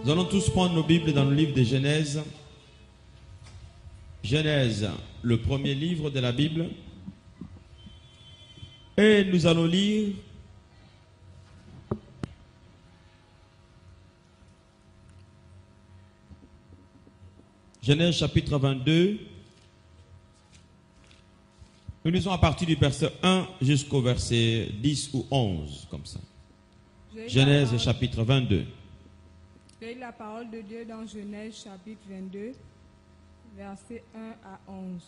Nous allons tous prendre nos Bibles dans le livre de Genèse. Genèse, le premier livre de la Bible. Et nous allons lire Genèse chapitre 22. Nous lisons à partir du verset 1 jusqu'au verset 10 ou 11, comme ça. Genèse chapitre 22. J'ai la parole de Dieu dans Genèse chapitre 22, versets 1 à 11.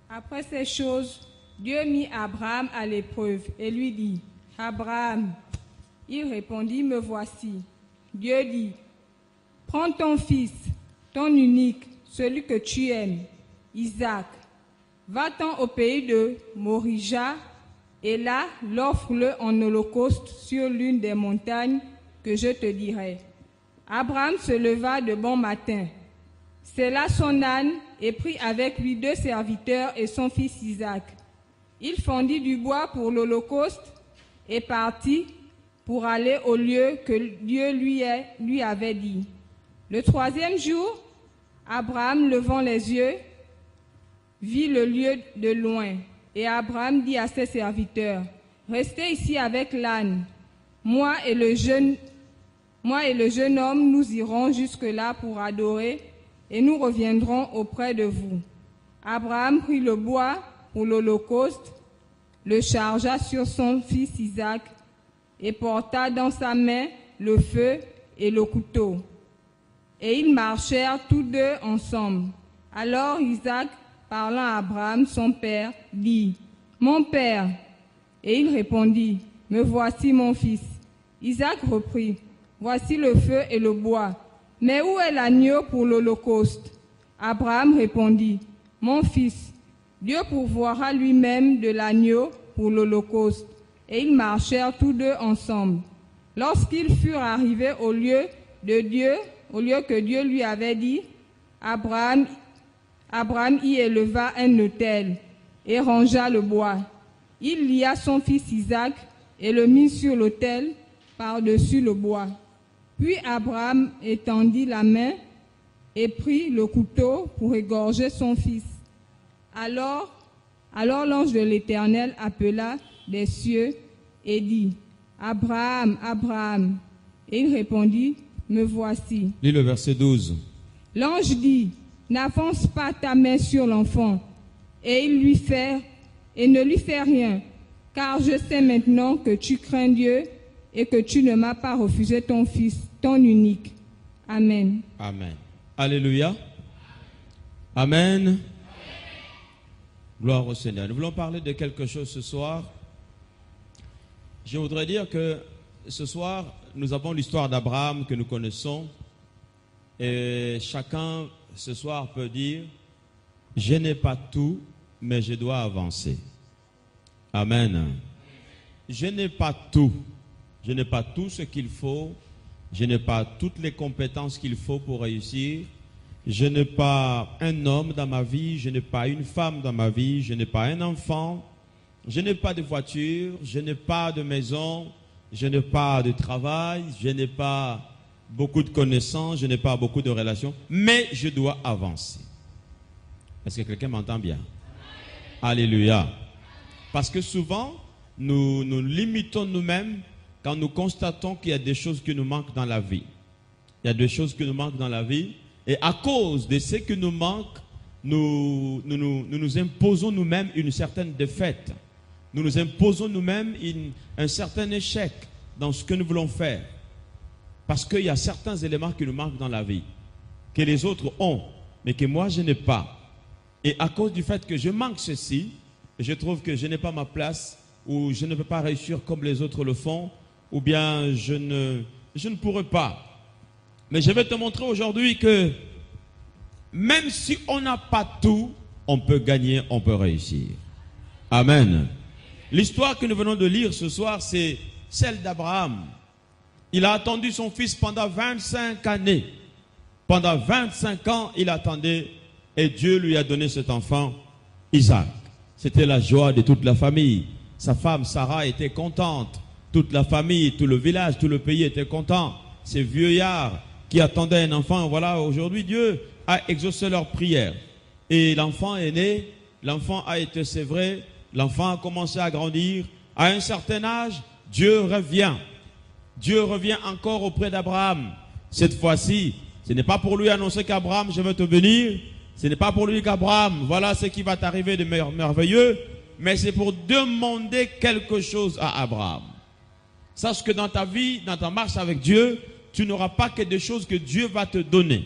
Après ces choses, Dieu mit Abraham à l'épreuve et lui dit, « Abraham !» Il répondit, « Me voici. » Dieu dit, « Prends ton fils, ton unique, celui que tu aimes, Isaac. Va-t'en au pays de Morija, et là, l'offre-le en holocauste sur l'une des montagnes que je te dirai. » Abraham se leva de bon matin, sella son âne et prit avec lui 2 serviteurs et son fils Isaac. Il fendit du bois pour l'holocauste et partit pour aller au lieu que Dieu lui avait dit. Le 3e jour, Abraham, levant les yeux, vit le lieu de loin. Et Abraham dit à ses serviteurs, « Restez ici avec l'âne. Moi et le jeune homme, nous irons jusque-là pour adorer et nous reviendrons auprès de vous. » Abraham prit le bois pour l'holocauste, le chargea sur son fils Isaac et porta dans sa main le feu et le couteau. Et ils marchèrent tous deux ensemble. Alors Isaac, parlant à Abraham, son père, dit, « Mon père !» Et il répondit, « Me voici mon fils. » Isaac reprit, « Voici le feu et le bois. Mais où est l'agneau pour l'holocauste ?» Abraham répondit, « Mon fils, Dieu pourvoira lui-même de l'agneau pour l'holocauste. » Et ils marchèrent tous deux ensemble. Lorsqu'ils furent arrivés au lieu que Dieu lui avait dit, Abraham y éleva un autel et rangea le bois. Il lia son fils Isaac et le mit sur l'autel par-dessus le bois. Puis Abraham étendit la main et prit le couteau pour égorger son fils. Alors l'ange de l'Éternel appela des cieux et dit, « Abraham, Abraham !» Et il répondit, « Me voici. » Lis le verset 12. L'ange dit, « N'avance pas ta main sur l'enfant et ne lui fais rien, car je sais maintenant que tu crains Dieu et que tu ne m'as pas refusé ton fils, ton unique. » Amen. Amen. Alléluia. Amen. Gloire au Seigneur. Nous voulons parler de quelque chose ce soir. Je voudrais dire que ce soir, nous avons l'histoire d'Abraham que nous connaissons. Et chacun, ce soir, peut dire, je n'ai pas tout, mais je dois avancer. Amen. Je n'ai pas tout. Je n'ai pas tout ce qu'il faut. Je n'ai pas toutes les compétences qu'il faut pour réussir. Je n'ai pas un homme dans ma vie. Je n'ai pas une femme dans ma vie. Je n'ai pas un enfant. Je n'ai pas de voiture. Je n'ai pas de maison. Je n'ai pas de travail. Je n'ai pas beaucoup de connaissances. Je n'ai pas beaucoup de relations. Mais je dois avancer. Est-ce que quelqu'un m'entend bien? Alléluia. Parce que souvent, nous nous limitons nous-mêmes quand nous constatons qu'il y a des choses qui nous manquent dans la vie. Il y a des choses qui nous manquent dans la vie. Et à cause de ce qui nous manque, nous nous imposons nous-mêmes une certaine défaite. Nous nous imposons nous-mêmes un certain échec dans ce que nous voulons faire. Parce qu'il y a certains éléments qui nous manquent dans la vie, que les autres ont, mais que moi je n'ai pas. Et à cause du fait que je manque ceci, je trouve que je n'ai pas ma place, ou je ne peux pas réussir comme les autres le font, ou bien je ne pourrai pas. Mais je vais te montrer aujourd'hui que même si on n'a pas tout, on peut gagner, on peut réussir. Amen. L'histoire que nous venons de lire ce soir, c'est celle d'Abraham. Il a attendu son fils pendant 25 années. Pendant 25 ans, il attendait et Dieu lui a donné cet enfant, Isaac. C'était la joie de toute la famille. Sa femme Sarah était contente. Toute la famille, tout le village, tout le pays était content. Ces vieillards qui attendaient un enfant. Voilà, aujourd'hui, Dieu a exaucé leur prière. Et l'enfant est né, l'enfant a été sévré, l'enfant a commencé à grandir. À un certain âge, Dieu revient. Dieu revient encore auprès d'Abraham. Cette fois-ci, ce n'est pas pour lui annoncer qu'Abraham, je vais te bénir. Ce n'est pas pour lui qu'Abraham, voilà ce qui va t'arriver de merveilleux. Mais c'est pour demander quelque chose à Abraham. Sache que dans ta vie, dans ta marche avec Dieu, tu n'auras pas que des choses que Dieu va te donner.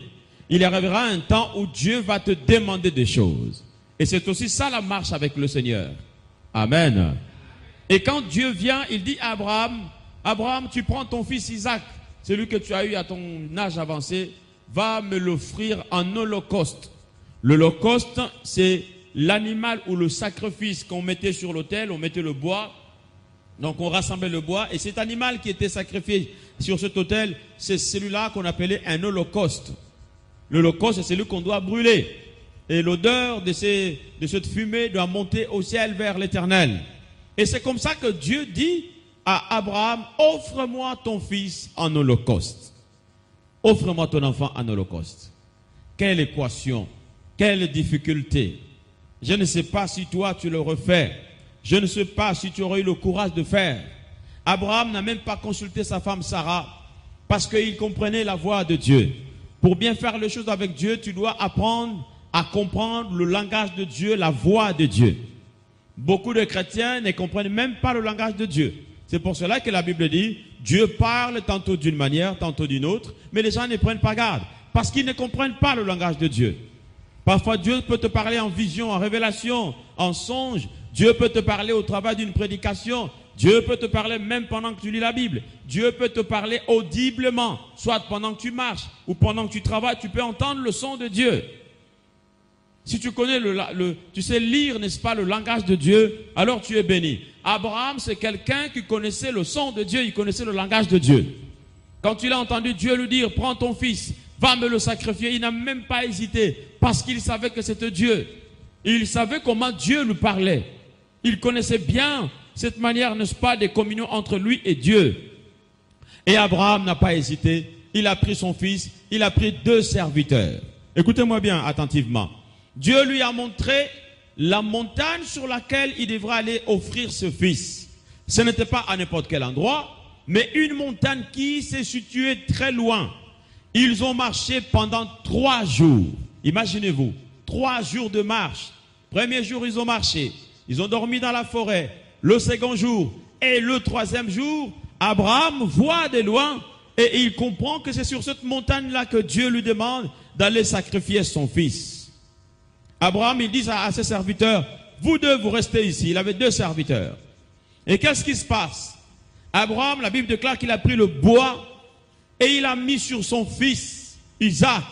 Il arrivera un temps où Dieu va te demander des choses. Et c'est aussi ça la marche avec le Seigneur. Amen. Et quand Dieu vient, il dit à Abraham, Abraham, tu prends ton fils Isaac, celui que tu as eu à ton âge avancé, va me l'offrir en holocauste. L'holocauste, c'est l'animal ou le sacrifice qu'on mettait sur l'autel, on mettait le bois. Donc on rassemblait le bois et cet animal qui était sacrifié sur cet autel, c'est celui-là qu'on appelait un holocauste. L'holocauste, c'est celui qu'on doit brûler. Et l'odeur de cette fumée doit monter au ciel vers l'Éternel. Et c'est comme ça que Dieu dit à Abraham, offre-moi ton fils en holocauste. Offre-moi ton enfant en holocauste. Quelle équation, quelle difficulté. Je ne sais pas si toi tu le refais. Je ne sais pas si tu aurais eu le courage de faire. Abraham n'a même pas consulté sa femme Sarah parce qu'il comprenait la voix de Dieu. Pour bien faire les choses avec Dieu, tu dois apprendre à comprendre le langage de Dieu, la voix de Dieu. Beaucoup de chrétiens ne comprennent même pas le langage de Dieu. C'est pour cela que la Bible dit, Dieu parle tantôt d'une manière, tantôt d'une autre, mais les gens ne prennent pas garde parce qu'ils ne comprennent pas le langage de Dieu. Parfois, Dieu peut te parler en vision, en révélation, en songe. Dieu peut te parler au travers d'une prédication. Dieu peut te parler même pendant que tu lis la Bible. Dieu peut te parler audiblement, soit pendant que tu marches ou pendant que tu travailles, tu peux entendre le son de Dieu. Si tu connais tu sais lire, n'est-ce pas, le langage de Dieu, alors tu es béni. Abraham, c'est quelqu'un qui connaissait le son de Dieu, il connaissait le langage de Dieu. Quand il a entendu Dieu lui dire, prends ton fils, va me le sacrifier, il n'a même pas hésité parce qu'il savait que c'était Dieu. Il savait comment Dieu lui parlait. Il connaissait bien cette manière, n'est-ce pas, de communion entre lui et Dieu. Et Abraham n'a pas hésité. Il a pris son fils, il a pris 2 serviteurs. Écoutez-moi bien attentivement. Dieu lui a montré la montagne sur laquelle il devra aller offrir ce fils. Ce n'était pas à n'importe quel endroit, mais une montagne qui s'est située très loin. Ils ont marché pendant 3 jours. Imaginez-vous, 3 jours de marche. Premier jour, ils ont marché. Ils ont dormi dans la forêt. Le second jour et le 3e jour, Abraham voit de loin et il comprend que c'est sur cette montagne-là que Dieu lui demande d'aller sacrifier son fils. Abraham, il dit à ses serviteurs, vous deux, vous restez ici. Il avait 2 serviteurs. Et qu'est-ce qui se passe? Abraham, la Bible déclare qu'il a pris le bois et il a mis sur son fils, Isaac.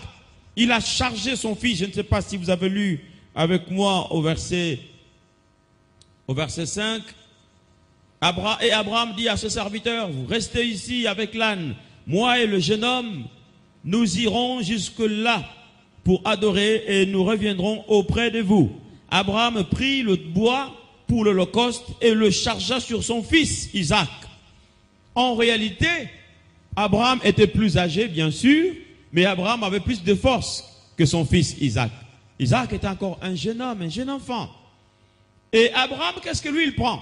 Il a chargé son fils. Je ne sais pas si vous avez lu avec moi au verset 5. Et Abraham dit à ses serviteurs, vous restez ici avec l'âne. Moi et le jeune homme, nous irons jusque-là pour adorer et nous reviendrons auprès de vous. Abraham prit le bois pour l'holocauste et le chargea sur son fils Isaac. En réalité, Abraham était plus âgé, bien sûr, mais Abraham avait plus de force que son fils Isaac. Isaac était encore un jeune homme, un jeune enfant. Et Abraham, qu'est-ce que lui il prend?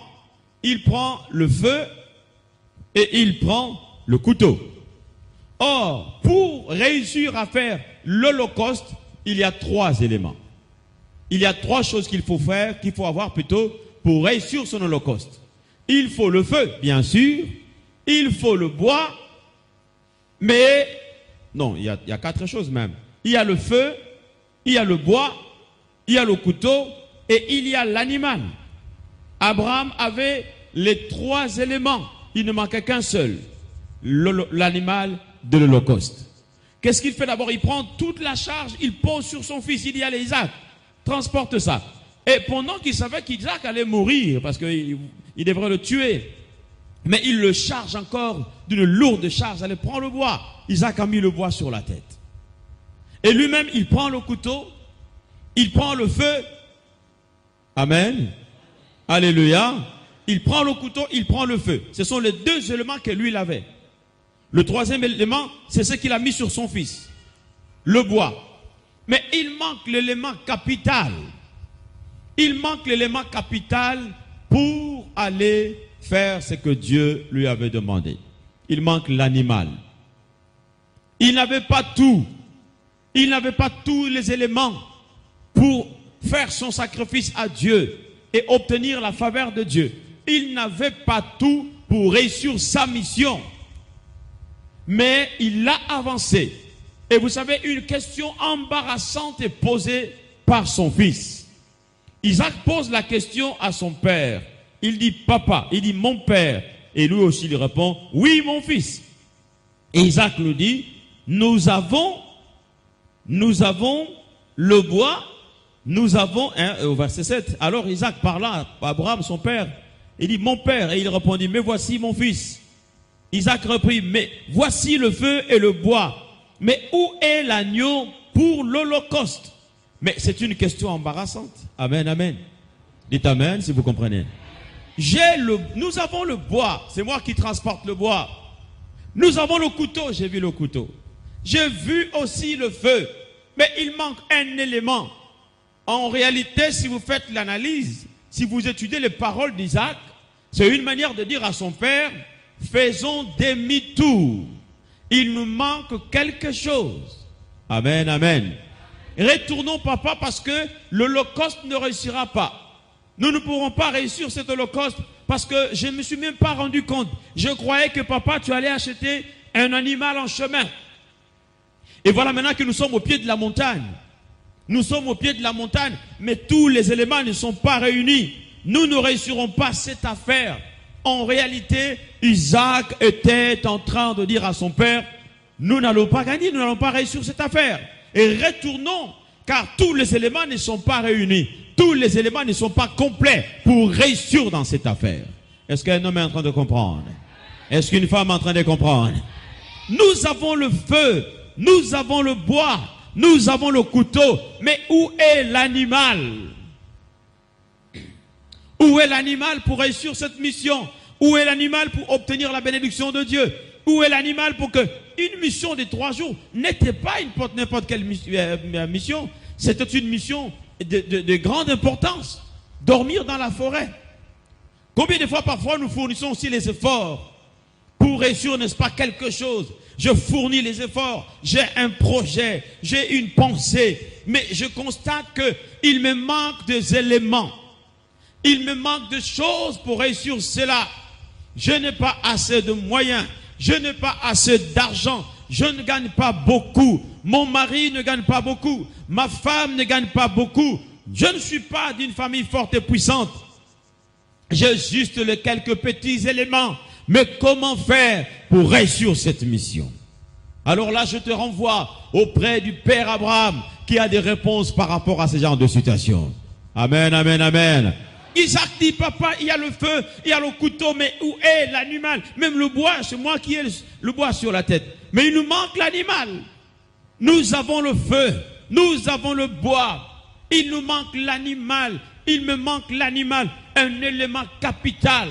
Il prend le feu et il prend le couteau. Or, pour réussir à faire l'holocauste, il y a 3 éléments. Il y a 3 choses qu'il faut faire, qu'il faut avoir plutôt, pour réussir son holocauste. Il faut le feu, bien sûr. Il faut le bois. Mais, non, il y a 4 choses même. Il y a le feu, il y a le bois, il y a le couteau et il y a l'animal. Abraham avait les 3 éléments. Il ne manquait qu'un seul. L'animal de l'holocauste. Qu'est-ce qu'il fait d'abord? Il prend toute la charge, il pose sur son fils. Il dit, allez Isaac, transporte ça. Et pendant qu'il savait qu'Isaac allait mourir, parce qu'il devrait le tuer, mais il le charge encore d'une lourde charge. Allez, prends le bois. Isaac a mis le bois sur la tête. Et lui-même, il prend le couteau, il prend le feu. Amen. Alléluia. Il prend le couteau, il prend le feu. Ce sont les 2 éléments que lui il avait. Le troisième élément, c'est ce qu'il a mis sur son fils. Le bois. Mais il manque l'élément capital. Il manque l'élément capital pour aller faire ce que Dieu lui avait demandé. Il manque l'animal. Il n'avait pas tout. Il n'avait pas tous les éléments pour faire son sacrifice à Dieu et obtenir la faveur de Dieu. Il n'avait pas tout pour réussir sa mission. Mais il a avancé. Et vous savez, une question embarrassante est posée par son fils. Isaac pose la question à son père. Il dit papa, il dit mon père. Et lui aussi lui répond oui mon fils. Et Isaac lui dit nous avons le bois, nous avons, au verset 7, alors Isaac parla à Abraham son père, il dit mon père, et il répondit mais voici mon fils. Isaac reprit mais voici le feu et le bois, mais où est l'agneau pour l'holocauste? Mais c'est une question embarrassante. Amen, amen. Dites amen si vous comprenez. Nous avons le bois, c'est moi qui transporte le bois. Nous avons le couteau, j'ai vu le couteau. J'ai vu aussi le feu, mais il manque un élément. En réalité, si vous faites l'analyse, si vous étudiez les paroles d'Isaac, c'est une manière de dire à son père, faisons demi-tour. Il nous manque quelque chose. Amen, amen. Retournons papa parce que l'holocauste ne réussira pas. Nous ne pourrons pas réussir cet holocauste parce que je ne me suis même pas rendu compte. Je croyais que papa, tu allais acheter un animal en chemin. Et voilà maintenant que nous sommes au pied de la montagne. Nous sommes au pied de la montagne, mais tous les éléments ne sont pas réunis. Nous ne réussirons pas cette affaire. En réalité, Isaac était en train de dire à son père, nous n'allons pas gagner, nous n'allons pas réussir cette affaire. Et retournons, car tous les éléments ne sont pas réunis. Tous les éléments ne sont pas complets pour réussir dans cette affaire. Est-ce qu'un homme est en train de comprendre? Est-ce qu'une femme est en train de comprendre? Nous avons le feu, nous avons le bois, nous avons le couteau, mais où est l'animal? Où est l'animal pour réussir cette mission? Où est l'animal pour obtenir la bénédiction de Dieu? Où est l'animal pour que une mission de 3 jours n'était pas n'importe quelle mission? C'était une mission de grande importance. Dormir dans la forêt. Combien de fois parfois nous fournissons aussi les efforts pour réussir, n'est-ce pas, quelque chose? Je fournis les efforts, j'ai un projet, j'ai une pensée, mais je constate qu'il me manque des éléments. Il me manque de choses pour réussir cela. Je n'ai pas assez de moyens, je n'ai pas assez d'argent, je ne gagne pas beaucoup, mon mari ne gagne pas beaucoup, ma femme ne gagne pas beaucoup, je ne suis pas d'une famille forte et puissante. J'ai juste les quelques petits éléments. Mais comment faire pour réussir cette mission? Alors là, je te renvoie auprès du Père Abraham qui a des réponses par rapport à ce genre de situation. Amen, amen, amen. Isaac dit, papa, il y a le feu, il y a le couteau, mais où est l'animal? Même le bois, c'est moi qui ai le bois sur la tête. Mais il nous manque l'animal. Nous avons le feu, nous avons le bois. Il nous manque l'animal. Il me manque l'animal, un élément capital.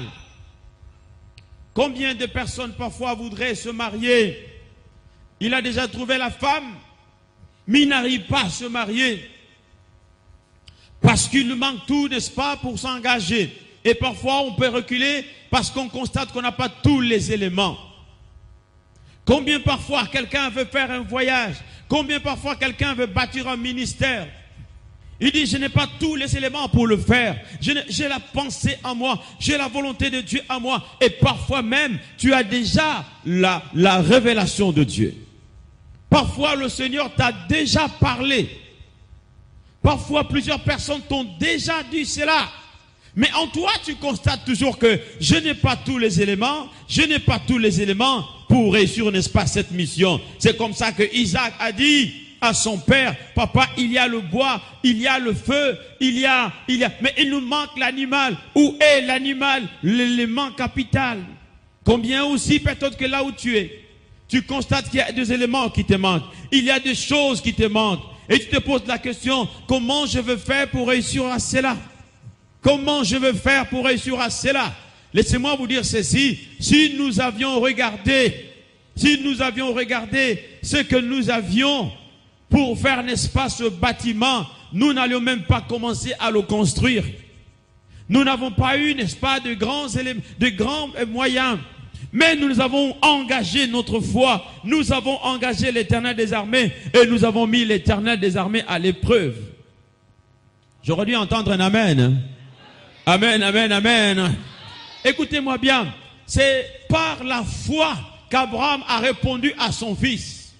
Combien de personnes parfois voudraient se marier? Il a déjà trouvé la femme, mais il n'arrive pas à se marier. Parce qu'il nous manque tout, n'est-ce pas, pour s'engager. Et parfois on peut reculer parce qu'on constate qu'on n'a pas tous les éléments. Combien parfois quelqu'un veut faire un voyage? Combien parfois quelqu'un veut bâtir un ministère? Il dit, je n'ai pas tous les éléments pour le faire. J'ai la pensée en moi. J'ai la volonté de Dieu en moi. Et parfois même, tu as déjà la révélation de Dieu. Parfois, le Seigneur t'a déjà parlé. Parfois, plusieurs personnes t'ont déjà dit cela. Mais en toi, tu constates toujours que je n'ai pas tous les éléments. Je n'ai pas tous les éléments pour réussir, n'est-ce pas, cette mission. C'est comme ça que Isaac a dit à son père, papa, il y a le bois, il y a le feu, mais il nous manque l'animal. Où est l'animal? L'élément capital. Combien aussi, peut-être que là où tu es, tu constates qu'il y a des éléments qui te manquent. Il y a des choses qui te manquent. Et tu te poses la question, comment je veux faire pour réussir à cela? Comment je veux faire pour réussir à cela? Laissez-moi vous dire ceci, si nous avions regardé Si nous avions regardé ce que nous avions pour faire, n'est-ce pas, ce bâtiment, nous n'allions même pas commencer à le construire. Nous n'avons pas eu, n'est-ce pas, de grands éléments, de grands moyens. Mais nous avons engagé notre foi. Nous avons engagé l'Éternel des armées et nous avons mis l'Éternel des armées à l'épreuve. J'aurais dû entendre un amen. Amen, amen, amen. Écoutez-moi bien. C'est par la foi qu'Abraham a répondu à son fils.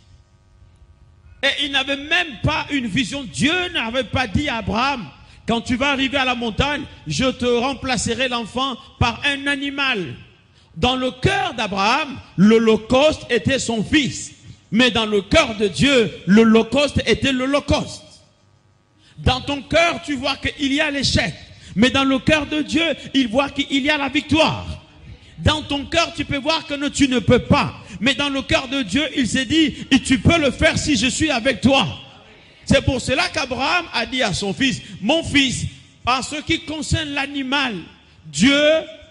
Et il n'avait même pas une vision. Dieu n'avait pas dit à Abraham, quand tu vas arriver à la montagne, je te remplacerai l'enfant par un animal. Dans le cœur d'Abraham, l'holocauste était son fils. Mais dans le cœur de Dieu, l'holocauste était l'holocauste. Dans ton cœur, tu vois qu'il y a l'échec. Mais dans le cœur de Dieu, il voit qu'il y a la victoire. Dans ton cœur, tu peux voir que tu ne peux pas. Mais dans le cœur de Dieu, il s'est dit, et tu peux le faire si je suis avec toi. C'est pour cela qu'Abraham a dit à son fils, mon fils, en ce qui concerne l'animal, Dieu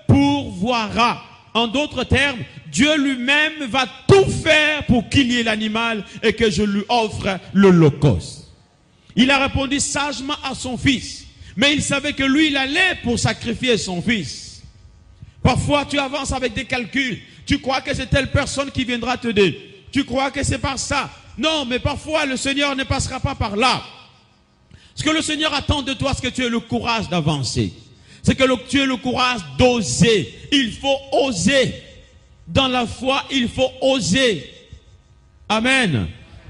pourvoira. En d'autres termes, Dieu lui-même va tout faire pour qu'il y ait l'animal et que je lui offre l'holocauste. Il a répondu sagement à son fils. Mais il savait que lui, il allait pour sacrifier son fils. Parfois, tu avances avec des calculs. Tu crois que c'est telle personne qui viendra t'aider. Tu crois que c'est par ça. Non, mais parfois, le Seigneur ne passera pas par là. Ce que le Seigneur attend de toi, c'est que tu aies le courage d'avancer. C'est que tu aies le courage d'oser. Il faut oser. Dans la foi, il faut oser. Amen.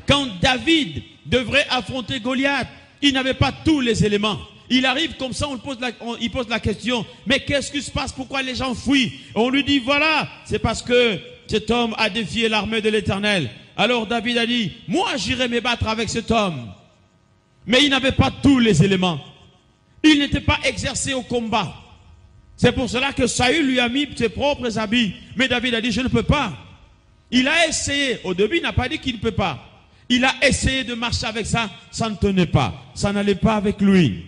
Quand David devrait affronter Goliath, il n'avait pas tous les éléments. Il arrive comme ça, il pose la question, mais qu'est-ce qui se passe? Pourquoi les gens fuient? On lui dit, voilà, c'est parce que cet homme a défié l'armée de l'Éternel. Alors David a dit, moi j'irai me battre avec cet homme. Mais il n'avait pas tous les éléments. Il n'était pas exercé au combat. C'est pour cela que Saül lui a mis ses propres habits. Mais David a dit, je ne peux pas. Il a essayé. Au début, il n'a pas dit qu'il ne peut pas. Il a essayé de marcher avec ça. Ça ne tenait pas. Ça n'allait pas avec lui.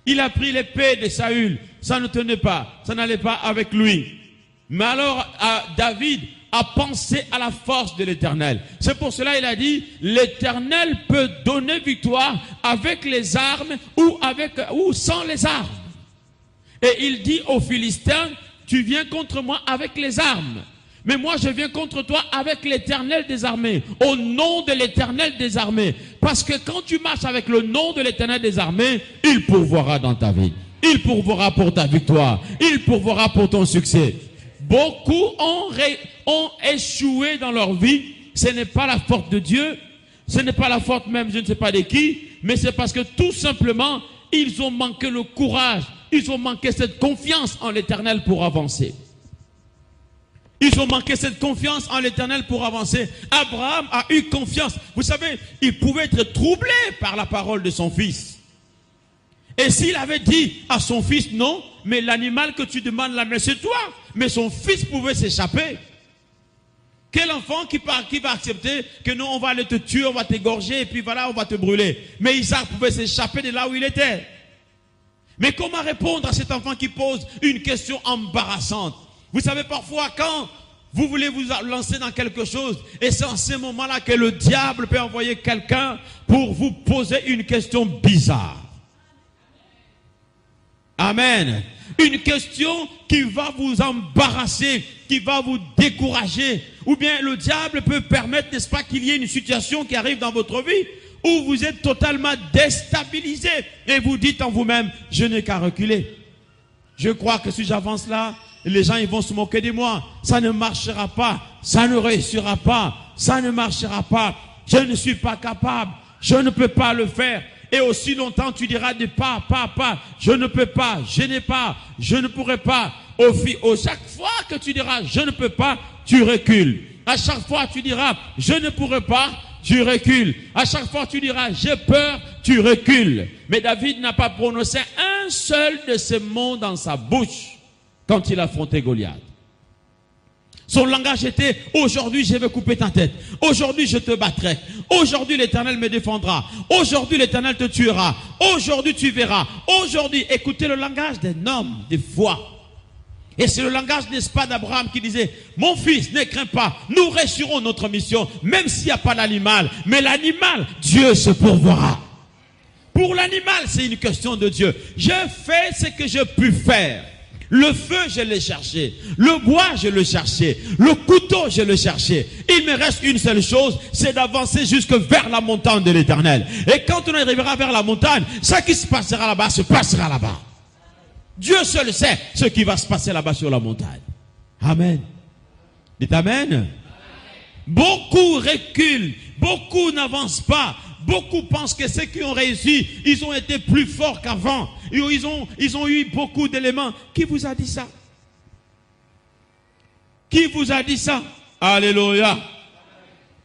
Il a pris l'épée de Saül. Ça ne tenait pas. Ça n'allait pas avec lui. Mais alors, David a pensé à la force de l'Éternel. C'est pour cela qu'il a dit, l'Éternel peut donner victoire avec les armes ou sans les armes. Et il dit aux Philistins, tu viens contre moi avec les armes. Mais moi je viens contre toi avec l'Éternel des armées. Au nom de l'Éternel des armées. Parce que quand tu marches avec le nom de l'Éternel des armées, il pourvoira dans ta vie. Il pourvoira pour ta victoire. Il pourvoira pour ton succès. Beaucoup ont échoué dans leur vie. Ce n'est pas la faute de Dieu. Ce n'est pas la faute même, je ne sais pas de qui. Mais c'est parce que tout simplement, ils ont manqué le courage. Ils ont manqué cette confiance en l'Éternel pour avancer. Ils ont manqué cette confiance en l'Éternel pour avancer. Abraham a eu confiance. Vous savez, il pouvait être troublé par la parole de son fils. Et s'il avait dit à son fils, non, mais l'animal que tu demandes là, mais c'est toi. Mais son fils pouvait s'échapper. Quel enfant qui va accepter que non, on va aller te tuer, on va t'égorger et puis voilà, on va te brûler. Mais Isaac pouvait s'échapper de là où il était. Mais comment répondre à cet enfant qui pose une question embarrassante? Vous savez, parfois, quand vous voulez vous lancer dans quelque chose, et c'est en ce moment-là que le diable peut envoyer quelqu'un pour vous poser une question bizarre. Amen. Une question qui va vous embarrasser, qui va vous décourager. Ou bien le diable peut permettre, n'est-ce pas, qu'il y ait une situation qui arrive dans votre vie où vous êtes totalement déstabilisé et vous dites en vous-même, je n'ai qu'à reculer. Je crois que si j'avance là, les gens ils vont se moquer de moi. Ça ne marchera pas. Ça ne réussira pas. Ça ne marchera pas. Je ne suis pas capable. Je ne peux pas le faire. Et aussi longtemps tu diras de pas. Je ne peux pas. Je n'ai pas. Je ne pourrai pas. Chaque fois que tu diras je ne peux pas, tu recules. À chaque fois tu diras je ne pourrai pas, tu recules. À chaque fois tu diras j'ai peur, tu recules. Mais David n'a pas prononcé un seul de ces mots dans sa bouche quand il affrontait Goliath. Son langage était, aujourd'hui je vais couper ta tête. Aujourd'hui je te battrai. Aujourd'hui l'Éternel me défendra. Aujourd'hui l'Éternel te tuera. Aujourd'hui tu verras. Aujourd'hui, écoutez le langage d'un homme de foi. Et c'est le langage, n'est-ce pas, d'Abraham qui disait, mon fils, ne crains pas, nous réussirons notre mission, même s'il n'y a pas d'animal. Mais l'animal, Dieu se pourvoira. Pour l'animal, c'est une question de Dieu. Je fais ce que je puis faire. Le feu, je l'ai cherché. Le bois, je l'ai cherché. Le couteau, je l'ai cherché. Il me reste une seule chose, c'est d'avancer jusque vers la montagne de l'Éternel. Et quand on arrivera vers la montagne, ce qui se passera là-bas, se passera là-bas. Dieu seul sait ce qui va se passer là-bas sur la montagne. Amen. Dites Amen. Amen. Beaucoup reculent, beaucoup n'avancent pas. Beaucoup pensent que ceux qui ont réussi, ils ont été plus forts qu'avant. Ils ont eu beaucoup d'éléments. Qui vous a dit ça? Qui vous a dit ça? Alléluia.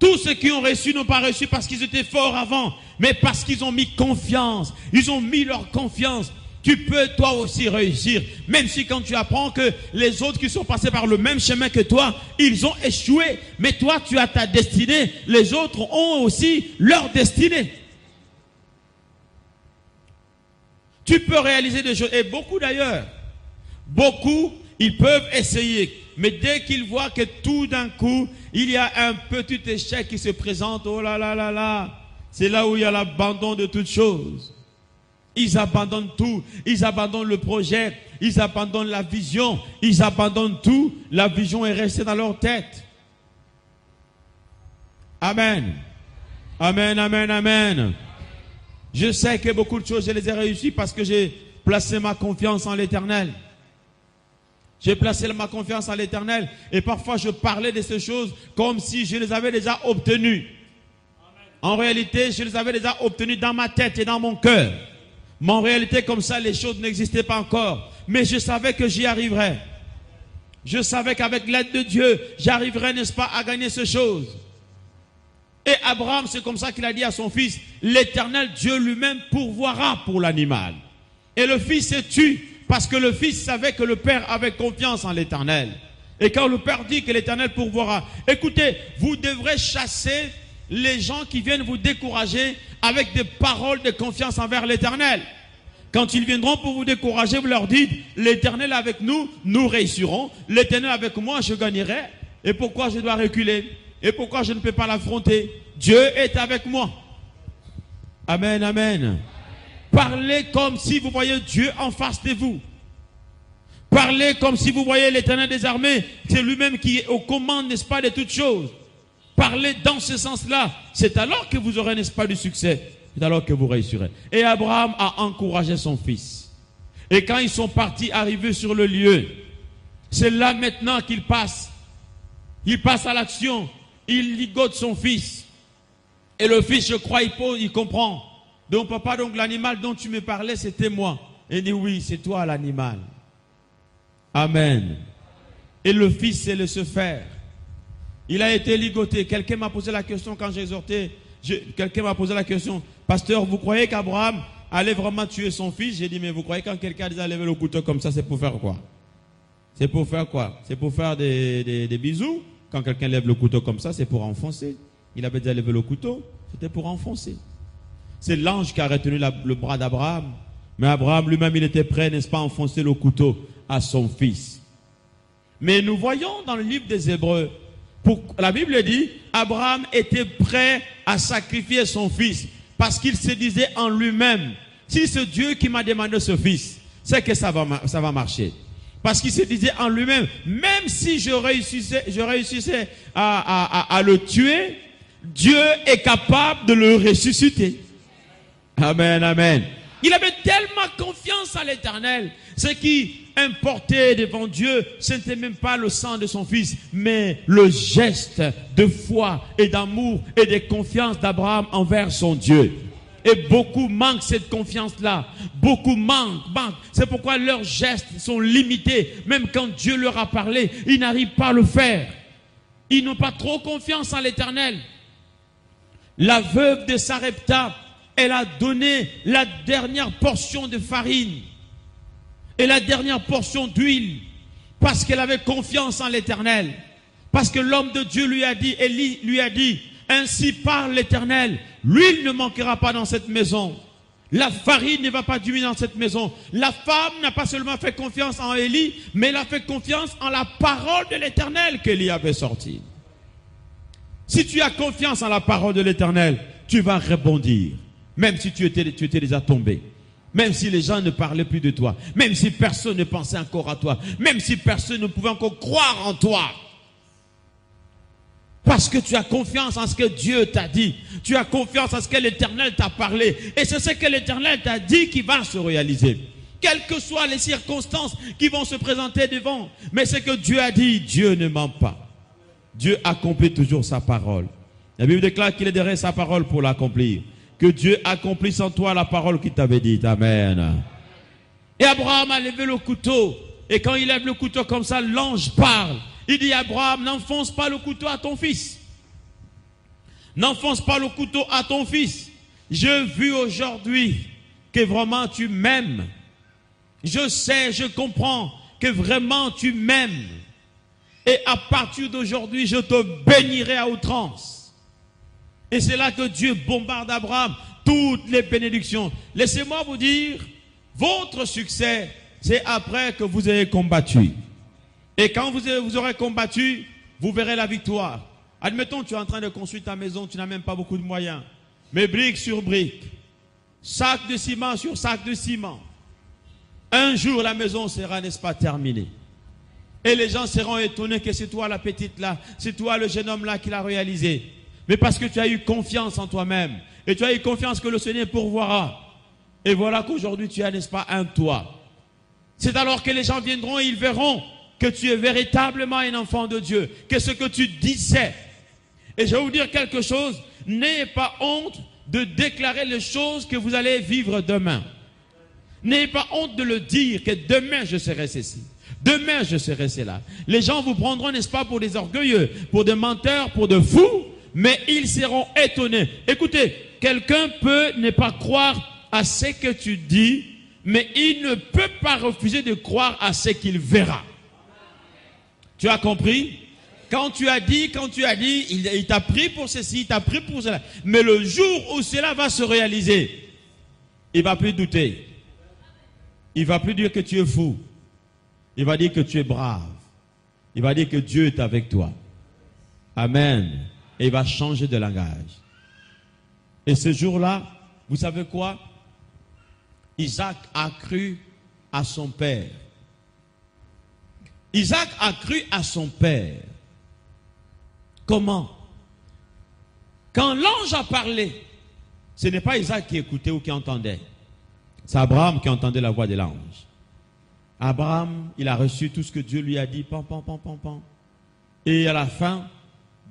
Tous ceux qui ont réussi n'ont pas réussi parce qu'ils étaient forts avant, mais parce qu'ils ont mis confiance. Ils ont mis leur confiance. Tu peux toi aussi réussir, même si quand tu apprends que les autres qui sont passés par le même chemin que toi, ils ont échoué, mais toi tu as ta destinée, les autres ont aussi leur destinée. Tu peux réaliser des choses, et beaucoup d'ailleurs, beaucoup, ils peuvent essayer, mais dès qu'ils voient que tout d'un coup, il y a un petit échec qui se présente, oh là là là là, c'est là où il y a l'abandon de toutes choses. Ils abandonnent tout, ils abandonnent le projet, ils abandonnent la vision, ils abandonnent tout. La vision est restée dans leur tête. Amen. Amen, amen, amen. Je sais que beaucoup de choses, je les ai réussies parce que j'ai placé ma confiance en l'Éternel. J'ai placé ma confiance en l'Éternel et parfois je parlais de ces choses comme si je les avais déjà obtenues. En réalité, je les avais déjà obtenues dans ma tête et dans mon cœur. Mais en réalité, comme ça, les choses n'existaient pas encore. Mais je savais que j'y arriverais. Je savais qu'avec l'aide de Dieu, j'arriverais, n'est-ce pas, à gagner ces choses. Et Abraham, c'est comme ça qu'il a dit à son fils, l'Éternel Dieu lui-même pourvoira pour l'animal. Et le fils s'est tu, parce que le fils savait que le père avait confiance en l'Éternel. Et quand le père dit que l'Éternel pourvoira, écoutez, vous devrez chasser les gens qui viennent vous décourager avec des paroles de confiance envers l'Éternel. Quand ils viendront pour vous décourager, vous leur dites, l'Éternel est avec nous, nous réussirons. L'Éternel est avec moi, je gagnerai. Et pourquoi je dois reculer? Et pourquoi je ne peux pas l'affronter? Dieu est avec moi. Amen, amen. Parlez comme si vous voyez Dieu en face de vous. Parlez comme si vous voyez l'Éternel des armées. C'est lui-même qui est aux commandes, n'est-ce pas, de toutes choses. Parlez dans ce sens-là. C'est alors que vous aurez, n'est-ce pas, du succès. C'est alors que vous réussirez. Et Abraham a encouragé son fils. Et quand ils sont partis, arrivés sur le lieu, c'est là maintenant qu'il passe. Il passe à l'action. Il ligote son fils. Et le fils, je crois, il comprend. Donc papa, donc l'animal dont tu me parlais, c'était moi. Et il dit oui, c'est toi l'animal. Amen. Et le fils sait le se faire. Il a été ligoté. Quelqu'un m'a posé la question quand j'exhortais. Quelqu'un m'a posé la question. Pasteur, vous croyez qu'Abraham allait vraiment tuer son fils? J'ai dit, mais vous croyez quand quelqu'un a déjà levé le couteau comme ça, c'est pour faire quoi? C'est pour faire quoi? C'est pour faire des bisous? Quand quelqu'un lève le couteau comme ça, c'est pour enfoncer. Il avait déjà levé le couteau, c'était pour enfoncer. C'est l'ange qui a retenu le bras d'Abraham. Mais Abraham lui-même, il était prêt, n'est-ce pas, à enfoncer le couteau à son fils. Mais nous voyons dans le livre des Hébreux, la Bible dit, Abraham était prêt à sacrifier son fils parce qu'il se disait en lui-même, si c'est Dieu qui m'a demandé ce fils, c'est que ça va marcher. Parce qu'il se disait en lui-même, même si je réussissais à le tuer, Dieu est capable de le ressusciter. Amen, amen. Il avait tellement confiance en l'Éternel. Ce qui importait devant Dieu, ce n'était même pas le sang de son fils, mais le geste de foi et d'amour et de confiance d'Abraham envers son Dieu. Et beaucoup manquent cette confiance-là. Beaucoup manquent. C'est pourquoi leurs gestes sont limités. Même quand Dieu leur a parlé, ils n'arrivent pas à le faire. Ils n'ont pas trop confiance en l'Éternel. La veuve de Sarepta, elle a donné la dernière portion de farine et la dernière portion d'huile parce qu'elle avait confiance en l'Éternel. Parce que l'homme de Dieu lui a dit, Élie lui a dit, ainsi parle l'Éternel, l'huile ne manquera pas dans cette maison. La farine ne va pas diminuer dans cette maison. La femme n'a pas seulement fait confiance en Élie, mais elle a fait confiance en la parole de l'Éternel qu'Élie avait sortie. Si tu as confiance en la parole de l'Éternel, tu vas rebondir. Même si tu étais déjà tombé. Même si les gens ne parlaient plus de toi. Même si personne ne pensait encore à toi. Même si personne ne pouvait encore croire en toi. Parce que tu as confiance en ce que Dieu t'a dit. Tu as confiance en ce que l'Éternel t'a parlé. Et c'est ce que l'Éternel t'a dit qui va se réaliser. Quelles que soient les circonstances qui vont se présenter devant. Mais ce que Dieu a dit, Dieu ne ment pas. Dieu accomplit toujours sa parole. La Bible déclare qu'il est derrière sa parole pour l'accomplir. Que Dieu accomplisse en toi la parole qu'il t'avait dite. Amen. Et Abraham a levé le couteau. Et quand il lève le couteau comme ça, l'ange parle. Il dit à Abraham, n'enfonce pas le couteau à ton fils. N'enfonce pas le couteau à ton fils. Je vu aujourd'hui que vraiment tu m'aimes. Je sais, je comprends que vraiment tu m'aimes. Et à partir d'aujourd'hui, je te bénirai à outrance. Et c'est là que Dieu bombarde Abraham. Toutes les bénédictions. Laissez-moi vous dire, votre succès, c'est après que vous ayez combattu. Et quand vous aurez combattu, vous verrez la victoire. Admettons, tu es en train de construire ta maison, tu n'as même pas beaucoup de moyens. Mais brique sur brique, sac de ciment sur sac de ciment. Un jour, la maison sera, n'est-ce pas, terminée. Et les gens seront étonnés que c'est toi la petite là, c'est toi le jeune homme là qui l'a réalisé. Mais parce que tu as eu confiance en toi-même. Et tu as eu confiance que le Seigneur pourvoira. Et voilà qu'aujourd'hui tu as, n'est-ce pas, un toit. C'est alors que les gens viendront et ils verront que tu es véritablement un enfant de Dieu. Que ce que tu disais. Et je vais vous dire quelque chose. N'ayez pas honte de déclarer les choses que vous allez vivre demain. N'ayez pas honte de le dire que demain je serai ceci. Demain je serai cela. Les gens vous prendront, n'est-ce pas, pour des orgueilleux, pour des menteurs, pour des fous. Mais ils seront étonnés. Écoutez, quelqu'un peut ne pas croire à ce que tu dis, mais il ne peut pas refuser de croire à ce qu'il verra. Tu as compris? Quand tu as dit, il t'a pris pour ceci, il t'a pris pour cela. Mais le jour où cela va se réaliser, il ne va plus douter. Il ne va plus dire que tu es fou. Il va dire que tu es brave. Il va dire que Dieu est avec toi. Amen. Et il va changer de langage. Et ce jour-là, vous savez quoi? Isaac a cru à son père. Isaac a cru à son père. Comment? Quand l'ange a parlé, ce n'est pas Isaac qui écoutait ou qui entendait. C'est Abraham qui entendait la voix de l'ange. Abraham, il a reçu tout ce que Dieu lui a dit. Pam, pam, pam, pam, pam. Et à la fin,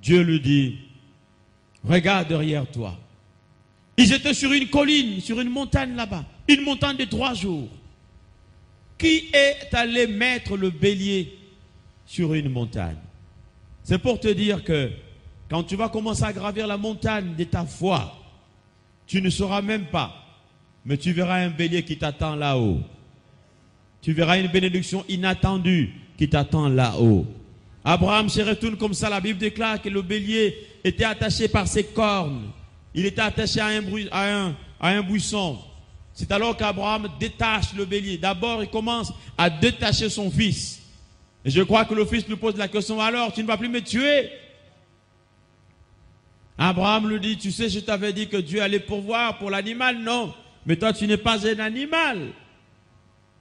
Dieu lui dit, regarde derrière toi. Ils étaient sur une colline, sur une montagne là-bas. Une montagne de 3 jours. Qui est allé mettre le bélier sur une montagne? C'est pour te dire que quand tu vas commencer à gravir la montagne de ta foi, tu ne sauras même pas, mais tu verras un bélier qui t'attend là-haut. Tu verras une bénédiction inattendue qui t'attend là-haut. Abraham se retourne comme ça. La Bible déclare que le bélier était attaché par ses cornes. Il était attaché à un buisson. C'est alors qu'Abraham détache le bélier. D'abord, il commence à détacher son fils. Et je crois que le fils lui pose la question, alors tu ne vas plus me tuer? Abraham lui dit, tu sais, je t'avais dit que Dieu allait pourvoir pour l'animal. Non, mais toi tu n'es pas un animal.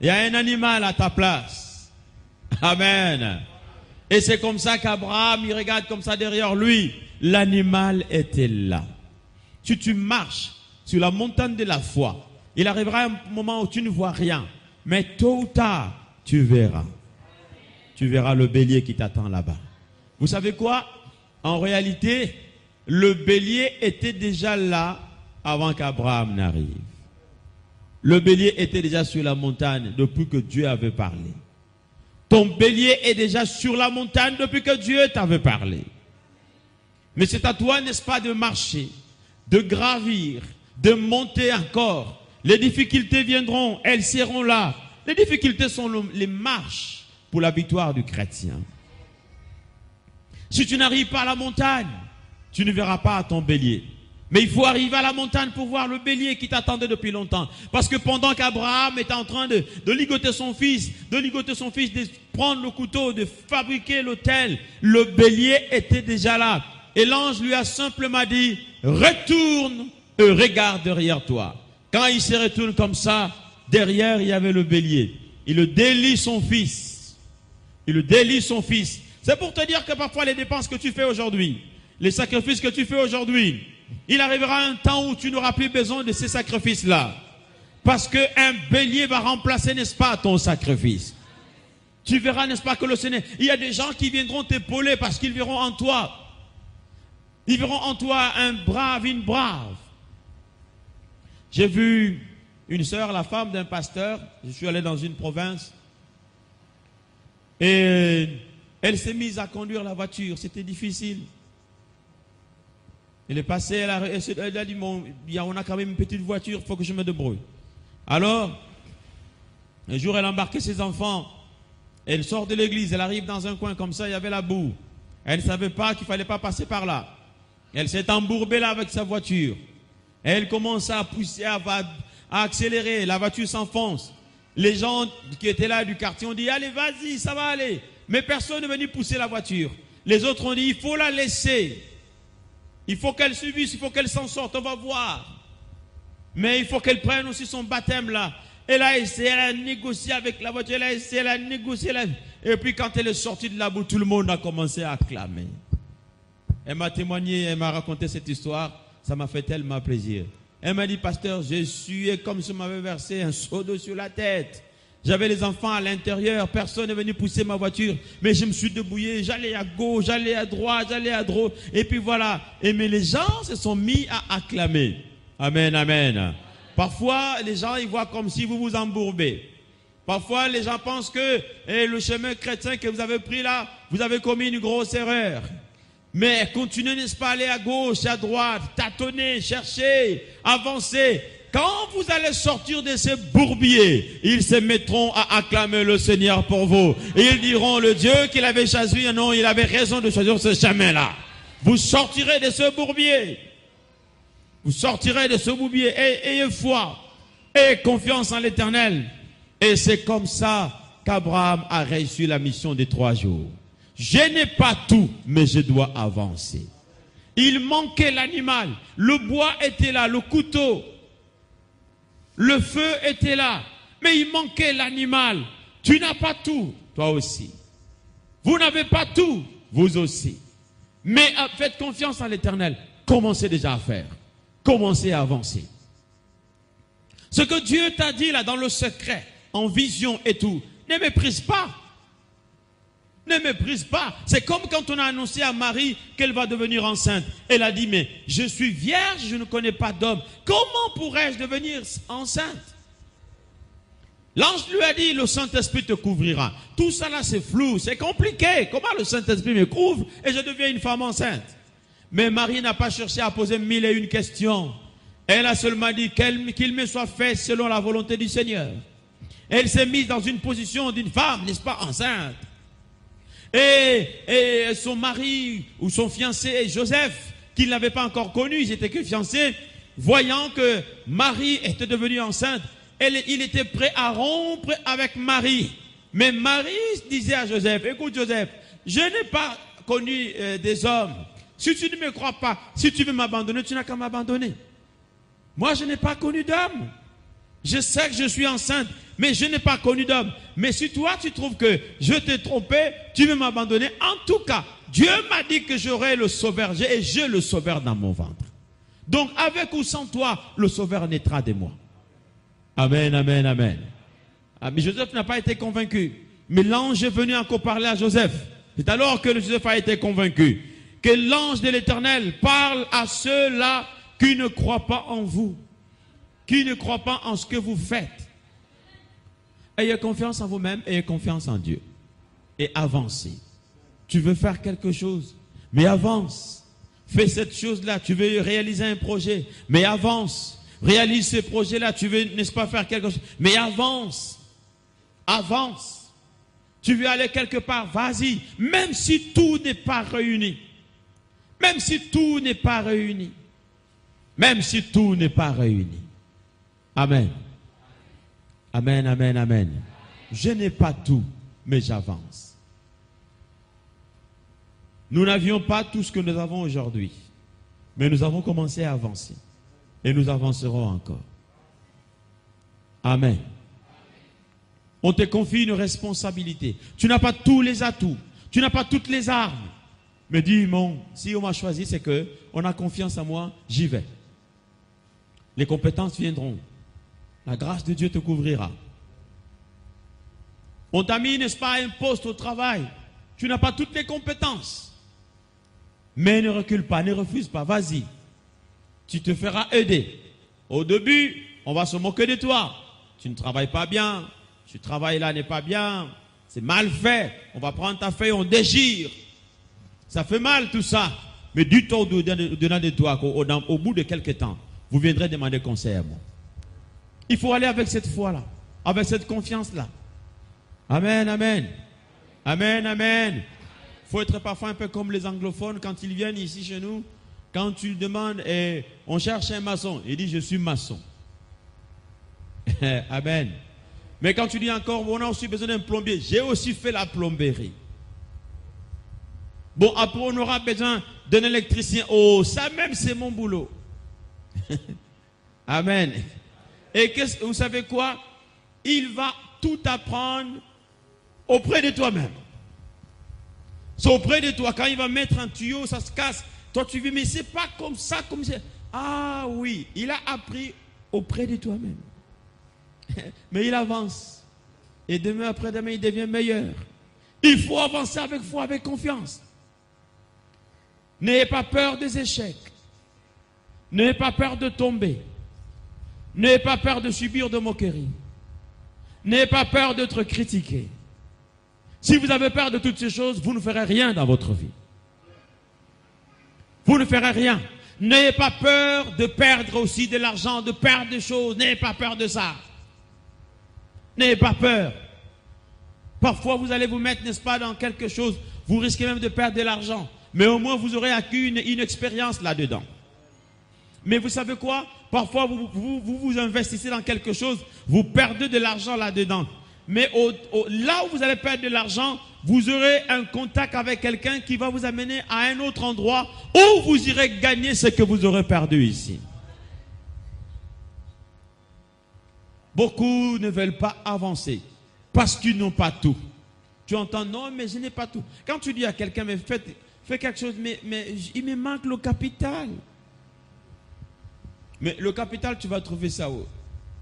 Il y a un animal à ta place. Amen. Et c'est comme ça qu'Abraham, il regarde comme ça derrière lui. L'animal était là. Si tu marches sur la montagne de la foi, il arrivera un moment où tu ne vois rien. Mais tôt ou tard, tu verras. Tu verras le bélier qui t'attend là-bas. Vous savez quoi? En réalité, le bélier était déjà là avant qu'Abraham n'arrive. Le bélier était déjà sur la montagne depuis que Dieu avait parlé. Ton bélier est déjà sur la montagne depuis que Dieu t'avait parlé. Mais c'est à toi, n'est-ce pas, de marcher, de gravir, de monter encore. Les difficultés viendront, elles seront là. Les difficultés sont les marches pour la victoire du chrétien. Si tu n'arrives pas à la montagne, tu ne verras pas ton bélier. Mais il faut arriver à la montagne pour voir le bélier qui t'attendait depuis longtemps. Parce que pendant qu'Abraham était en train de ligoter son fils, de prendre le couteau, de fabriquer l'autel, le bélier était déjà là. Et l'ange lui a simplement dit, retourne et regarde derrière toi. Quand il se retourne comme ça, derrière il y avait le bélier. Il le délie son fils. C'est pour te dire que parfois les dépenses que tu fais aujourd'hui, les sacrifices que tu fais aujourd'hui, il arrivera un temps où tu n'auras plus besoin de ces sacrifices-là. Parce qu'un bélier va remplacer, n'est-ce pas, ton sacrifice. Tu verras, n'est-ce pas, que le Seigneur... Il y a des gens qui viendront t'épauler parce qu'ils verront en toi. Ils verront en toi un brave, une brave. J'ai vu une sœur, la femme d'un pasteur. Je suis allé dans une province. Et elle s'est mise à conduire la voiture. C'était difficile. Elle est passée, elle a dit, on a quand même une petite voiture, il faut que je me débrouille. Alors, un jour, elle a embarqué ses enfants. Elle sort de l'église, elle arrive dans un coin comme ça, il y avait la boue. Elle ne savait pas qu'il ne fallait pas passer par là. Elle s'est embourbée là avec sa voiture. Elle commence à pousser, à accélérer, la voiture s'enfonce. Les gens qui étaient là du quartier ont dit, allez, vas-y, ça va aller. Mais personne n'est venu pousser la voiture. Les autres ont dit, il faut la laisser. Il faut qu'elle subisse, il faut qu'elle s'en sorte, on va voir. Mais il faut qu'elle prenne aussi son baptême là. Elle a essayé, elle a négocié avec la voiture, elle a essayé, elle a négocié. Et puis quand elle est sortie de la boue, tout le monde a commencé à acclamer. Elle m'a témoigné, elle m'a raconté cette histoire. Ça m'a fait tellement plaisir. Elle m'a dit, pasteur, j'ai sué comme si on m'avait versé un seau d'eau sur la tête. J'avais les enfants à l'intérieur, personne n'est venu pousser ma voiture, mais je me suis débrouillé, j'allais à gauche, j'allais à droite, et puis voilà. Mais les gens se sont mis à acclamer. Amen, amen. Parfois, les gens, ils voient comme si vous vous embourbez. Parfois, les gens pensent que le chemin chrétien que vous avez pris là, vous avez commis une grosse erreur. Mais continuez, n'est-ce pas, aller à gauche, à droite, tâtonner, chercher, avancer. Quand vous allez sortir de ces bourbiers, ils se mettront à acclamer le Seigneur pour vous. Et ils diront, le Dieu qu'il avait choisi, non, il avait raison de choisir ce chemin-là. Vous sortirez de ce bourbier. Vous sortirez de ce bourbier. Ayez foi. Ayez confiance en l'Éternel. Et c'est comme ça qu'Abraham a réussi la mission des 3 jours. Je n'ai pas tout, mais je dois avancer. Il manquait l'animal. Le bois était là, le couteau. Le feu était là, mais il manquait l'animal. Tu n'as pas tout, toi aussi. Vous n'avez pas tout, vous aussi. Mais faites confiance en l'Éternel. Commencez déjà à faire. Commencez à avancer. Ce que Dieu t'a dit là dans le secret, en vision et tout, ne méprise pas. Ne méprise pas. C'est comme quand on a annoncé à Marie qu'elle va devenir enceinte. Elle a dit, mais je suis vierge, je ne connais pas d'homme. Comment pourrais-je devenir enceinte? L'ange lui a dit, le Saint-Esprit te couvrira. Tout ça là, c'est flou, c'est compliqué. Comment le Saint-Esprit me couvre et je deviens une femme enceinte? Mais Marie n'a pas cherché à poser 1001 questions. Elle a seulement dit qu'il me soit fait selon la volonté du Seigneur. Elle s'est mise dans une position d'une femme, n'est-ce pas, enceinte. Et son mari ou son fiancé, Joseph, qu'il n'avait pas encore connu, ils étaient que fiancés, voyant que Marie était devenue enceinte, il était prêt à rompre avec Marie. Mais Marie disait à Joseph, écoute Joseph, je n'ai pas connu des hommes. Si tu ne me crois pas, si tu veux m'abandonner, tu n'as qu'à m'abandonner. Moi, je n'ai pas connu d'homme. Je sais que je suis enceinte, mais je n'ai pas connu d'homme. Mais si toi, tu trouves que je t'ai trompé, tu veux m'abandonner. En tout cas, Dieu m'a dit que j'aurai le sauveur. Et j'ai le sauveur dans mon ventre. Donc, avec ou sans toi, le sauveur naîtra de moi. Amen, amen, amen. Ah, mais Joseph n'a pas été convaincu. Mais l'ange est venu encore parler à Joseph. C'est alors que Joseph a été convaincu. Que l'ange de l'Éternel parle à ceux-là qui ne croient pas en vous. Qui ne croient pas en ce que vous faites. Ayez confiance en vous-même, ayez confiance en Dieu. Et avancez. Tu veux faire quelque chose, mais avance. Fais cette chose-là, tu veux réaliser un projet, mais avance. Réalise ce projet-là, tu veux, n'est-ce pas, faire quelque chose, mais avance. Avance. Tu veux aller quelque part, vas-y. Même si tout n'est pas réuni. Même si tout n'est pas réuni. Même si tout n'est pas réuni. Amen. Amen, amen, amen. Je n'ai pas tout, mais j'avance. Nous n'avions pas tout ce que nous avons aujourd'hui. Mais nous avons commencé à avancer. Et nous avancerons encore. Amen. On te confie une responsabilité. Tu n'as pas tous les atouts. Tu n'as pas toutes les armes. Mais dis, si on m'a choisi, c'est que on a confiance en moi, j'y vais. Les compétences viendront. La grâce de Dieu te couvrira. On t'a mis, n'est-ce pas, à un poste au travail. Tu n'as pas toutes les compétences. Mais ne recule pas, ne refuse pas, vas-y. Tu te feras aider. Au début, on va se moquer de toi. Tu ne travailles pas bien. Ce travail là n'est pas bien. C'est mal fait. On va prendre ta feuille, on dégire. Ça fait mal tout ça. Mais du tout au-dedans de toi, au bout de quelques temps, vous viendrez demander conseil à moi. Il faut aller avec cette foi-là, avec cette confiance-là. Amen, amen. Amen, amen. Il faut être parfois un peu comme les anglophones quand ils viennent ici chez nous. Quand tu demandes, on cherche un maçon, il dit je suis maçon. Amen. Mais quand tu dis encore, on a aussi besoin d'un plombier, j'ai aussi fait la plomberie. Bon, après on aura besoin d'un électricien. Oh, ça même c'est mon boulot. Amen. Et vous savez quoi? Il va tout apprendre auprès de toi-même. C'est auprès de toi. Quand il va mettre un tuyau, ça se casse. Toi, tu dis, mais c'est pas comme ça, comme ça. Ah oui, il a appris auprès de toi-même. Mais il avance. Et demain, après-demain, il devient meilleur. Il faut avancer avec foi, avec confiance. N'ayez pas peur des échecs. N'ayez pas peur de tomber. N'ayez pas peur de subir de moqueries. N'ayez pas peur d'être critiqué. Si vous avez peur de toutes ces choses, vous ne ferez rien dans votre vie. Vous ne ferez rien. N'ayez pas peur de perdre aussi de l'argent, de perdre des choses. N'ayez pas peur de ça. N'ayez pas peur. Parfois, vous allez vous mettre, n'est-ce pas, dans quelque chose. Vous risquez même de perdre de l'argent. Mais au moins, vous aurez acquis une expérience là-dedans. Mais vous savez quoi? Parfois, vous investissez dans quelque chose, vous perdez de l'argent là-dedans. Mais là où vous allez perdre de l'argent, vous aurez un contact avec quelqu'un qui va vous amener à un autre endroit où vous irez gagner ce que vous aurez perdu ici. Beaucoup ne veulent pas avancer parce qu'ils n'ont pas tout. Tu entends, non, mais je n'ai pas tout. Quand tu dis à quelqu'un, mais fais quelque chose, mais il me manque le capital. Mais le capital, tu vas trouver ça où?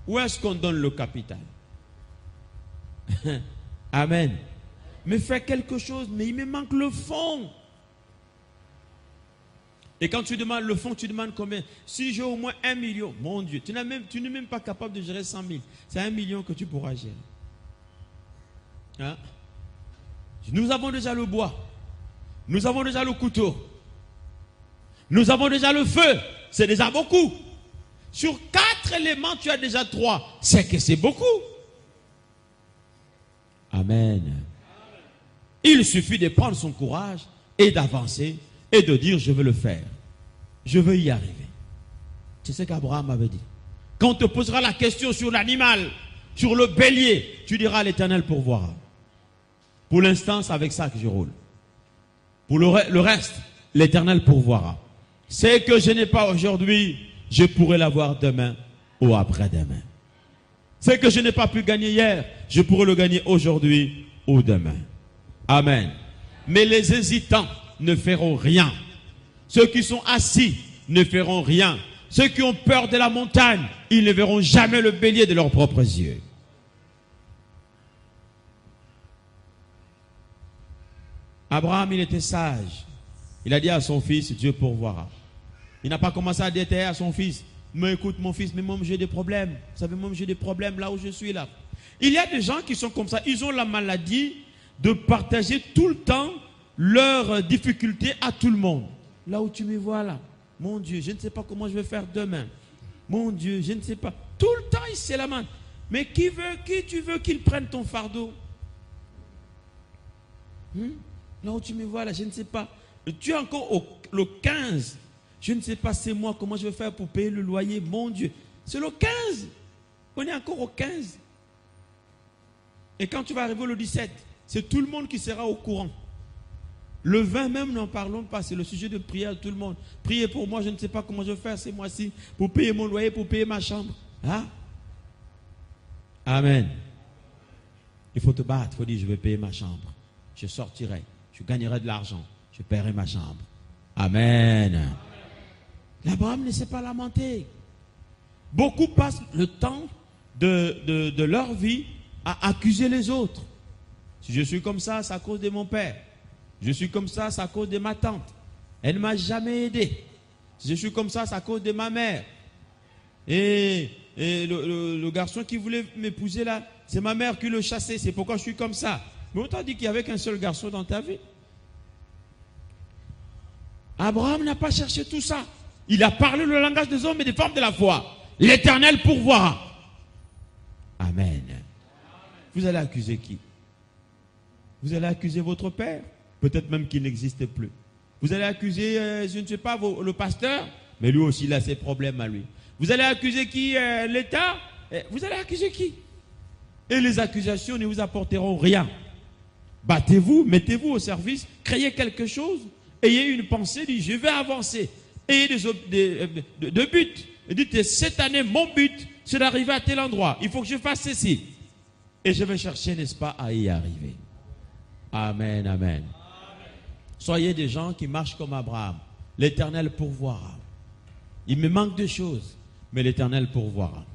Où est-ce qu'on donne le capital? Amen. Mais fais quelque chose, mais il me manque le fond. Et quand tu demandes le fond, tu demandes combien? Si j'ai au moins 1 million, mon Dieu, tu n'es même pas capable de gérer 100 000. C'est 1 million que tu pourras gérer. Hein? Nous avons déjà le bois. Nous avons déjà le couteau. Nous avons déjà le feu. C'est déjà beaucoup. Sur 4 éléments, tu as déjà 3. C'est que c'est beaucoup. Amen. Il suffit de prendre son courage et d'avancer et de dire je veux le faire. Je veux y arriver. C'est ce qu'Abraham avait dit. Quand on te posera la question sur l'animal, sur le bélier, tu diras l'Éternel pourvoira. Pour l'instant, c'est avec ça que je roule. Pour le reste, l'Éternel pourvoira. Ce que je n'ai pas aujourd'hui, je pourrai l'avoir demain ou après-demain. Ce que je n'ai pas pu gagner hier, je pourrai le gagner aujourd'hui ou demain. Amen. Mais les hésitants ne feront rien. Ceux qui sont assis ne feront rien. Ceux qui ont peur de la montagne, ils ne verront jamais le bélier de leurs propres yeux. Abraham, il était sage. Il a dit à son fils, Dieu pourvoira. Il n'a pas commencé à déterrer à son fils. Mais écoute mon fils, mais moi j'ai des problèmes. Vous savez, moi j'ai des problèmes là où je suis là. Il y a des gens qui sont comme ça. Ils ont la maladie de partager tout le temps leurs difficultés à tout le monde. Là où tu me vois là. Mon Dieu, je ne sais pas comment je vais faire demain. Mon Dieu, je ne sais pas. Tout le temps, il se lamente. Mais qui tu veux qu'il prenne ton fardeau? Là où tu me vois là, je ne sais pas. Tu es encore le 15. Je ne sais pas, c'est moi, comment je vais faire pour payer le loyer, mon Dieu. C'est le 15. On est encore au 15. Et quand tu vas arriver le 17, c'est tout le monde qui sera au courant. Le 20 même, n'en parlons pas, c'est le sujet de prière de tout le monde. Priez pour moi, je ne sais pas comment je vais faire ces mois-ci pour payer mon loyer, pour payer ma chambre. Hein? Amen. Il faut te battre, il faut dire, je vais payer ma chambre. Je sortirai, je gagnerai de l'argent, je paierai ma chambre. Amen. L'Abraham ne s'est pas lamenté. Beaucoup passent le temps de leur vie à accuser les autres. Si je suis comme ça, c'est à cause de mon père. Je suis comme ça, c'est à cause de ma tante. Elle ne m'a jamais aidé. Si je suis comme ça, c'est à cause de ma mère. Et le garçon qui voulait m'épouser là, c'est ma mère qui le chassait. C'est pourquoi je suis comme ça. Mais on t'a dit qu'il n'y avait qu'un seul garçon dans ta vie. Abraham n'a pas cherché tout ça. Il a parlé le langage des hommes et des femmes de la foi. L'Éternel pourvoira. Amen. Vous allez accuser qui? Vous allez accuser votre père, peut-être même qu'il n'existe plus. Vous allez accuser, je ne sais pas, le pasteur, mais lui aussi il a ses problèmes à lui. Vous allez accuser qui? L'État? Vous allez accuser qui? Et les accusations ne vous apporteront rien. Battez-vous, mettez-vous au service, créez quelque chose, ayez une pensée, dites je vais avancer. Ayez deux buts. Et dites cette année, mon but, c'est d'arriver à tel endroit. Il faut que je fasse ceci. Et je vais chercher, n'est-ce pas, à y arriver. Amen, amen. Soyez des gens qui marchent comme Abraham. L'Éternel pourvoira. Il me manque de choses, mais l'Éternel pourvoira.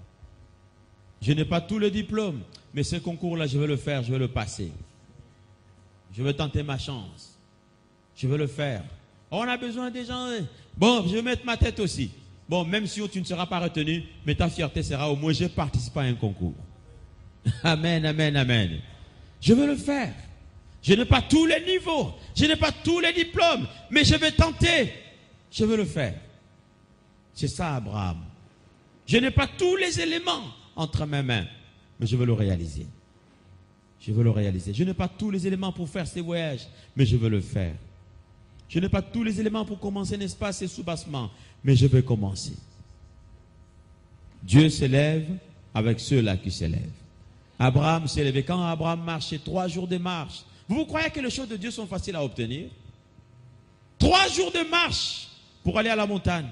Je n'ai pas tous les diplômes, mais ce concours-là, je vais le faire, je vais le passer. Je vais tenter ma chance. Je vais le faire. On a besoin des gens. Bon, je vais mettre ma tête aussi. Bon, même si tu ne seras pas retenu, mais ta fierté sera au moins, je participe à un concours. Amen, amen, amen. Je vais le faire. Je n'ai pas tous les niveaux. Je n'ai pas tous les diplômes. Mais je vais tenter. Je vais le faire. C'est ça, Abraham. Je n'ai pas tous les éléments entre mes mains. Mais je veux le réaliser. Je veux le réaliser. Je n'ai pas tous les éléments pour faire ces voyages. Mais je veux le faire. Je n'ai pas tous les éléments pour commencer, n'est-ce pas, ces soubassements. Mais je vais commencer. Dieu s'élève avec ceux-là qui s'élèvent. Abraham s'est levé. Quand Abraham marchait 3 jours de marche, vous croyez que les choses de Dieu sont faciles à obtenir? 3 jours de marche pour aller à la montagne.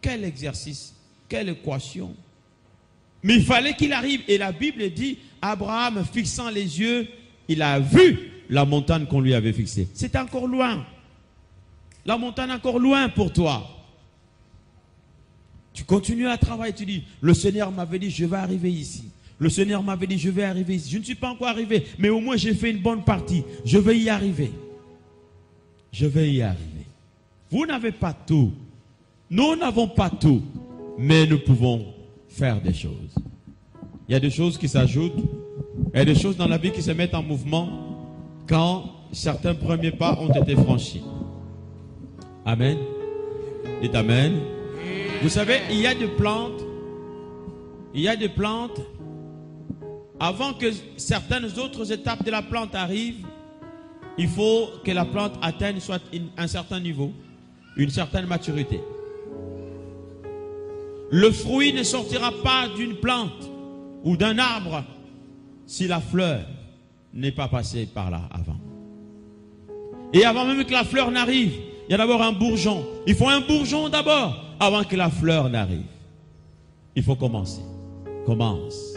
Quel exercice, quelle équation. Mais il fallait qu'il arrive. Et la Bible dit, Abraham fixant les yeux, il a vu la montagne qu'on lui avait fixée. C'est encore loin. La montagne est encore loin pour toi. Tu continues à travailler, tu dis, le Seigneur m'avait dit, je vais arriver ici. Le Seigneur m'avait dit, je vais arriver ici. Je ne suis pas encore arrivé, mais au moins j'ai fait une bonne partie. Je vais y arriver. Je vais y arriver. Vous n'avez pas tout. Nous n'avons pas tout. Mais nous pouvons faire des choses. Il y a des choses qui s'ajoutent. Il y a des choses dans la vie qui se mettent en mouvement quand certains premiers pas ont été franchis. Amen. Dites Amen. Vous savez, il y a des plantes. Il y a des plantes. Avant que certaines autres étapes de la plante arrivent, il faut que la plante atteigne soit un certain niveau, une certaine maturité. Le fruit ne sortira pas d'une plante ou d'un arbre si la fleur n'est pas passée par là avant. Et avant même que la fleur n'arrive, il y a d'abord un bourgeon. Il faut un bourgeon d'abord avant que la fleur n'arrive. Il faut commencer. Commence.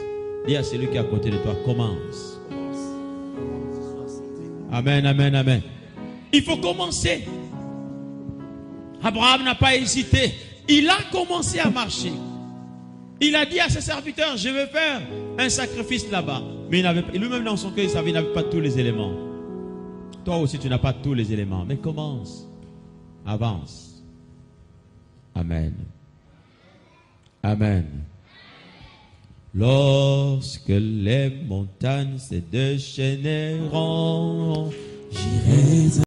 Dis à celui qui est à côté de toi, commence. Amen, amen, amen. Il faut commencer. Abraham n'a pas hésité. Il a commencé à marcher. Il a dit à ses serviteurs, je vais faire un sacrifice là-bas. Mais il n'avait pas, lui-même dans son cœur, il savait qu'il n'avait pas tous les éléments. Toi aussi, tu n'as pas tous les éléments. Mais commence. Avance. Amen. Amen. Lorsque les montagnes se déchaîneront, j'irai